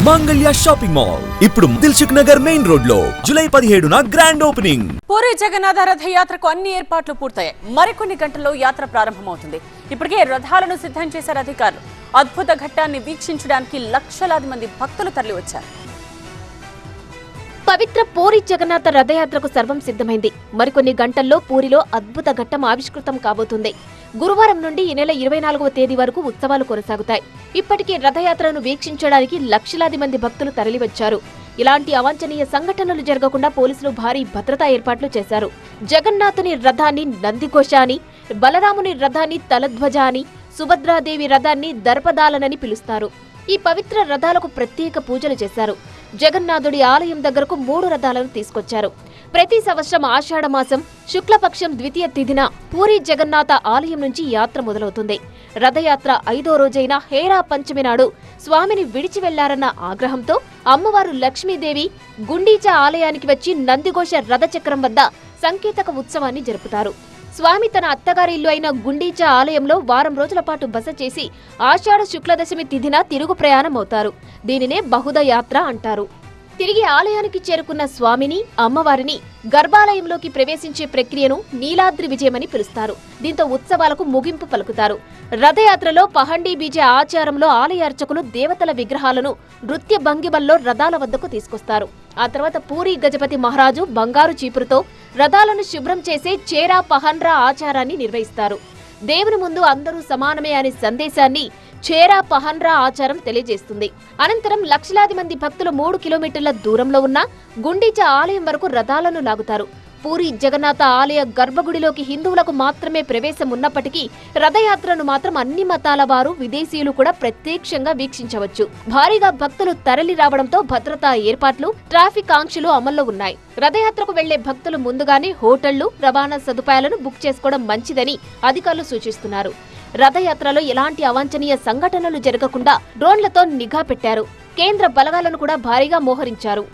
Mangalya shopping mall ఇప్పుడు Dilsukhnagar main road లో July 17న గ్రాండ్ ఓపెనింగ్. పూరి జగన్నాథ రథ యాత్రకు అన్ని ఏర్పాట్లు పూర్తయ్యాయి. మరికొన్ని గంటల్లో యాత్ర ప్రారంభమవుతుంది. ఇప్పటికే రథాలను సిద్ధం చేశారు అధికారులు. అద్భుత ఘట్టాన్ని వీక్షించడానికి లక్షలాది మంది భక్తులు తరలివచ్చారు. పవిత్ర పూరి జగన్నాథ రథయాత్రకు సర్వం సిద్ధమైంది. మరికొన్ని గంటల్లో పూరిలో అద్భుత ఘట్టం ఆవిష్కృతం కాబోతుంది. గురువారం నుండి ఈ నెల 24వ తేదీ వరకు ఉత్సవాలు కొనసాగుతాయి. ఇప్పటికే రథయాత్రను వీక్షించడానికి లక్షలాది మంది భక్తులు తరలివచ్చారు. ఇలాంటి అవాంఛనీయ సంఘటనలు జరగకుండా పోలీసులు భారీ భద్రతా ఏర్పాట్లు చేశారు. జగన్నాథుని రథాన్ని నందిఘోష అని, బలరాముని రథాన్ని తలధ్వజ అని, సుభద్రాదేవి రథాన్ని దర్పదాలనని పిలుస్తారు. ఈ పవిత్ర రథాలకు ప్రత్యేక పూజలు చేశారు. జగన్నాథుడి ఆలయం దగ్గరకు 3 రథాలను తీసుకొచ్చారు. ప్రతి సంవత్సరం ఆషాఢమాసం శుక్లపక్షం ద్వితీయ తిథిన పూరి జగన్నాథ ఆలయం నుంచి యాత్ర మొదలవుతుంది. రథయాత్ర 5వ రోజైన హేరా పంచమి నాడు స్వామిని విడిచి వెళ్లారన్న ఆగ్రహంతో అమ్మవారు లక్ష్మీదేవి గుండీచా ఆలయానికి వచ్చి నందిఘోష రథచక్రం వద్ద సంకేతక ఉత్సవాన్ని జరుపుతారు. స్వామి తన అత్తగారి ఇల్లు అయిన గుండీచా ఆలయంలో వారం రోజుల పాటు బస చేసి ఆషాఢ శుక్లదశమి తిథిన తిరుగు ప్రయాణం అవుతారు. దీనినే బహుద యాత్ర అంటారు. తిరిగి ఆలయానికి చేరుకున్న స్వామిని, అమ్మవారిని గర్భాలయంలోకి ప్రవేశించే ప్రక్రియను నీలాద్రి విజయమని పిలుస్తారు. దీంతో ఉత్సవాలకు ముగింపు పలుకుతారు. రథయాత్రలో పహండీ బీజే ఆచారంలో ఆలయ అర్చకులు దేవతల విగ్రహాలను నృత్య భంగిమల్లో రథాల వద్దకు తీసుకొస్తారు. ఆ తర్వాత పూరి గజపతి మహారాజు బంగారు చీపురుతో రథాలను శుభ్రం చేసే చేరా పహన్రా ఆచారాన్ని నిర్వహిస్తారు. దేవుని ముందు అందరూ సమానమే అనే సందేశాన్ని చేరా పహన్రా ఆచారం తెలియజేస్తుంది. అనంతరం లక్షలాది మంది భక్తులు 3 కిలోమీటర్ల దూరంలో ఉన్న గుండీచా ఆలయం వరకు రథాలను లాగుతారు. పూరి జగన్నాథ ఆలయ గర్భగుడిలోకి హిందువులకు మాత్రమే ప్రవేశం ఉన్నప్పటికీ రథయాత్రను మాత్రం అన్ని మతాల వారు, విదేశీయులు కూడా ప్రత్యక్షంగా వీక్షించవచ్చు. భారీగా భక్తులు తరలి రావడంతో భద్రతా ఏర్పాట్లు, ట్రాఫిక్ ఆంక్షలు అమల్లో ఉన్నాయి. రథయాత్రకు వెళ్లే భక్తులు ముందుగానే హోటళ్లు, రవాణా సదుపాయాలను బుక్ చేసుకోవడం మంచిదని అధికారులు సూచిస్తున్నారు. రథయాత్రలో ఎలాంటి అవాంఛనీయ సంఘటనలు జరగకుండా డ్రోన్లతో నిఘా పెట్టారు. కేంద్ర బలగాలను కూడా భారీగా మోహరించారు.